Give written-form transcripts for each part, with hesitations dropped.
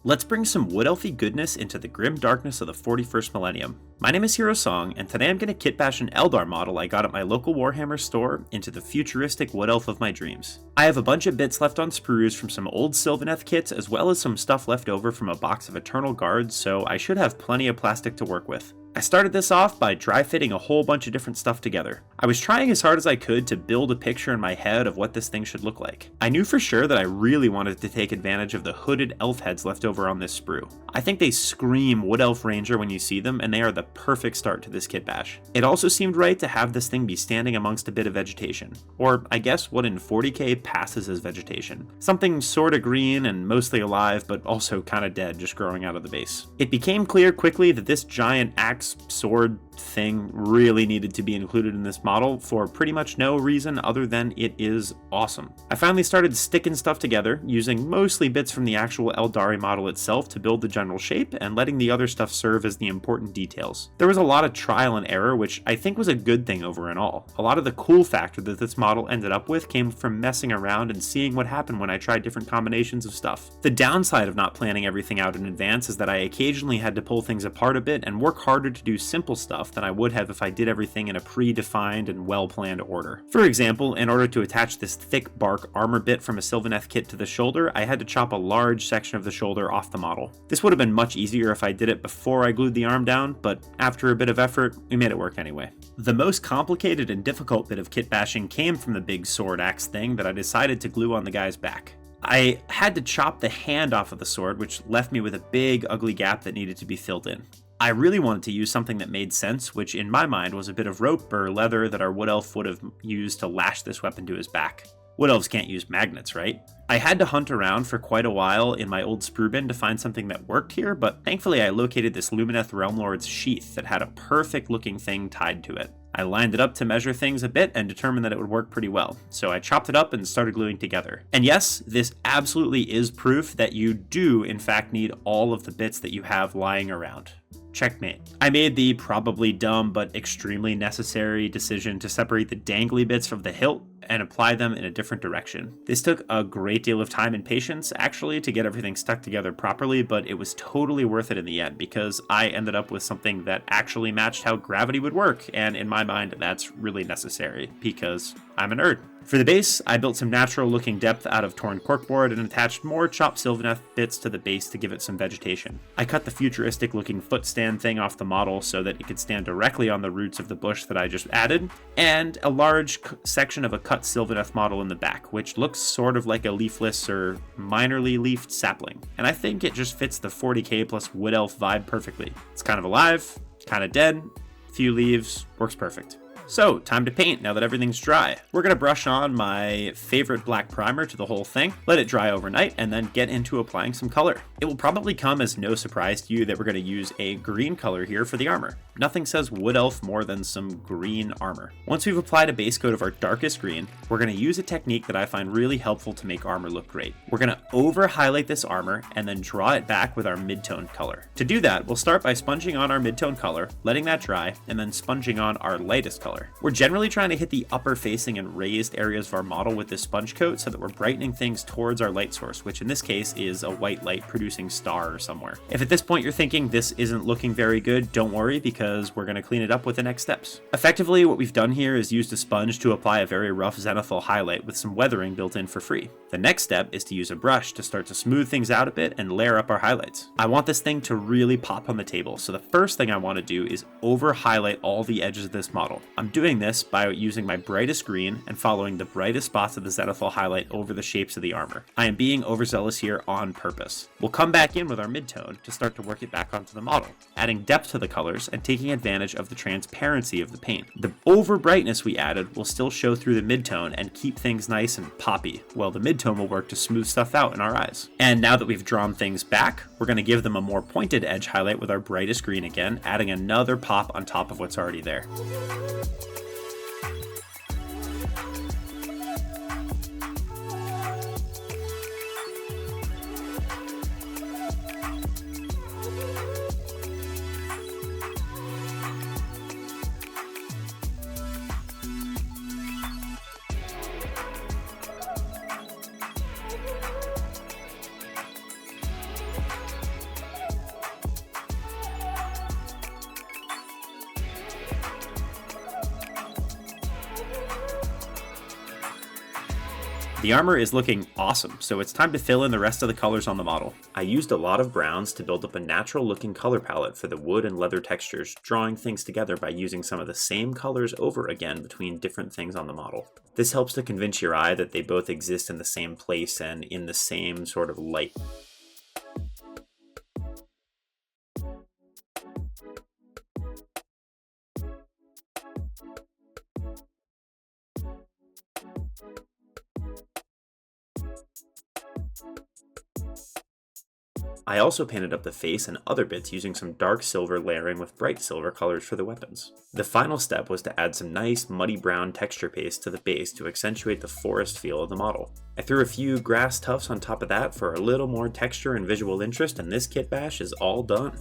Let's bring some wood elfy goodness into the grim darkness of the 41st millennium. My name is Hero Song, and today I'm going to kit bash an Eldar model I got at my local Warhammer store into the futuristic wood elf of my dreams. I have a bunch of bits left on sprues from some old Sylvaneth kits, as well as some stuff left over from a box of Eternal Guards, so I should have plenty of plastic to work with. I started this off by dry fitting a whole bunch of different stuff together. I was trying as hard as I could to build a picture in my head of what this thing should look like. I knew for sure that I really wanted to take advantage of the hooded elf heads left over on this sprue. I think they scream Wood Elf Ranger when you see them, and they are the perfect start to this kit bash. It also seemed right to have this thing be standing amongst a bit of vegetation, or I guess what in 40k passes as vegetation. Something sorta green and mostly alive, but also kinda dead just growing out of the base. It became clear quickly that this giant axe sword thing really needed to be included in this model for pretty much no reason other than it is awesome. I finally started sticking stuff together, using mostly bits from the actual Eldari model itself to build the general shape, and letting the other stuff serve as the important details. There was a lot of trial and error, which I think was a good thing over and all. A lot of the cool factor that this model ended up with came from messing around and seeing what happened when I tried different combinations of stuff. The downside of not planning everything out in advance is that I occasionally had to pull things apart a bit and work harder to do simple stuff than I would have if I did everything in a pre-defined and well-planned order. For example, in order to attach this thick bark armor bit from a Sylvaneth kit to the shoulder, I had to chop a large section of the shoulder off the model. This would have been much easier if I did it before I glued the arm down, but after a bit of effort, we made it work anyway. The most complicated and difficult bit of kit bashing came from the big sword axe thing that I decided to glue on the guy's back. I had to chop the hand off of the sword, which left me with a big ugly gap that needed to be filled in. I really wanted to use something that made sense, which in my mind was a bit of rope or leather that our wood elf would have used to lash this weapon to his back. Wood elves can't use magnets, right? I had to hunt around for quite a while in my old sprue bin to find something that worked here, but thankfully I located this Lumineth Realmlord's sheath that had a perfect looking thing tied to it. I lined it up to measure things a bit and determined that it would work pretty well, so I chopped it up and started gluing together. And yes, this absolutely is proof that you do in fact need all of the bits that you have lying around. Checkmate. I made the probably dumb but extremely necessary decision to separate the dangly bits from the hilt and apply them in a different direction. This took a great deal of time and patience actually to get everything stuck together properly, but it was totally worth it in the end because I ended up with something that actually matched how gravity would work, and in my mind that's really necessary because I'm a nerd. For the base, I built some natural looking depth out of torn corkboard and attached more chopped Sylvaneth bits to the base to give it some vegetation. I cut the futuristic looking footstand thing off the model so that it could stand directly on the roots of the bush that I just added, and a large section of a cut Sylvaneth model in the back, which looks sort of like a leafless or minorly leafed sapling. And I think it just fits the 40k plus wood elf vibe perfectly. It's kind of alive, kind of dead, few leaves, works perfect. So, time to paint now that everything's dry. We're going to brush on my favorite black primer to the whole thing, let it dry overnight, and then get into applying some color. It will probably come as no surprise to you that we're going to use a green color here for the armor. Nothing says wood elf more than some green armor. Once we've applied a base coat of our darkest green, we're going to use a technique that I find really helpful to make armor look great. We're going to over-highlight this armor and then draw it back with our mid-tone color. To do that, we'll start by sponging on our mid-tone color, letting that dry, and then sponging on our lightest color. We're generally trying to hit the upper facing and raised areas of our model with this sponge coat so that we're brightening things towards our light source, which in this case is a white light producing star somewhere. If at this point you're thinking this isn't looking very good, don't worry because we're going to clean it up with the next steps. Effectively, what we've done here is used a sponge to apply a very rough zenithal highlight with some weathering built in for free. The next step is to use a brush to start to smooth things out a bit and layer up our highlights. I want this thing to really pop on the table, so the first thing I want to do is over highlight all the edges of this model. I'm doing this by using my brightest green and following the brightest spots of the zenithal highlight over the shapes of the armor. I am being overzealous here on purpose. We'll come back in with our midtone to start to work it back onto the model, adding depth to the colors and taking advantage of the transparency of the paint. The over brightness we added will still show through the midtone and keep things nice and poppy, while the midtone will work to smooth stuff out in our eyes. And now that we've drawn things back, we're going to give them a more pointed edge highlight with our brightest green again, adding another pop on top of what's already there. The armor is looking awesome, so it's time to fill in the rest of the colors on the model. I used a lot of browns to build up a natural looking color palette for the wood and leather textures, drawing things together by using some of the same colors over again between different things on the model. This helps to convince your eye that they both exist in the same place and in the same sort of light. I also painted up the face and other bits using some dark silver layering with bright silver colors for the weapons. The final step was to add some nice muddy brown texture paste to the base to accentuate the forest feel of the model. I threw a few grass tufts on top of that for a little more texture and visual interest, and this kit bash is all done.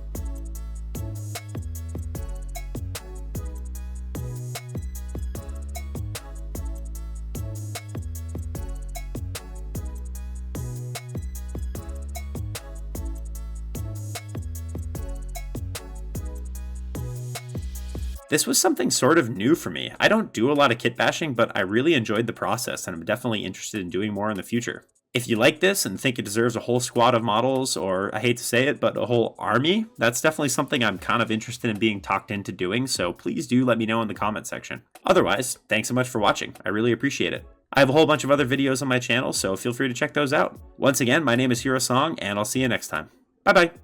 This was something sort of new for me. I don't do a lot of kit bashing, but I really enjoyed the process and I'm definitely interested in doing more in the future. If you like this and think it deserves a whole squad of models, or I hate to say it, but a whole army, that's definitely something I'm kind of interested in being talked into doing, so please do let me know in the comment section. Otherwise, thanks so much for watching. I really appreciate it. I have a whole bunch of other videos on my channel, so feel free to check those out. Once again, my name is Hero Song, and I'll see you next time. Bye bye!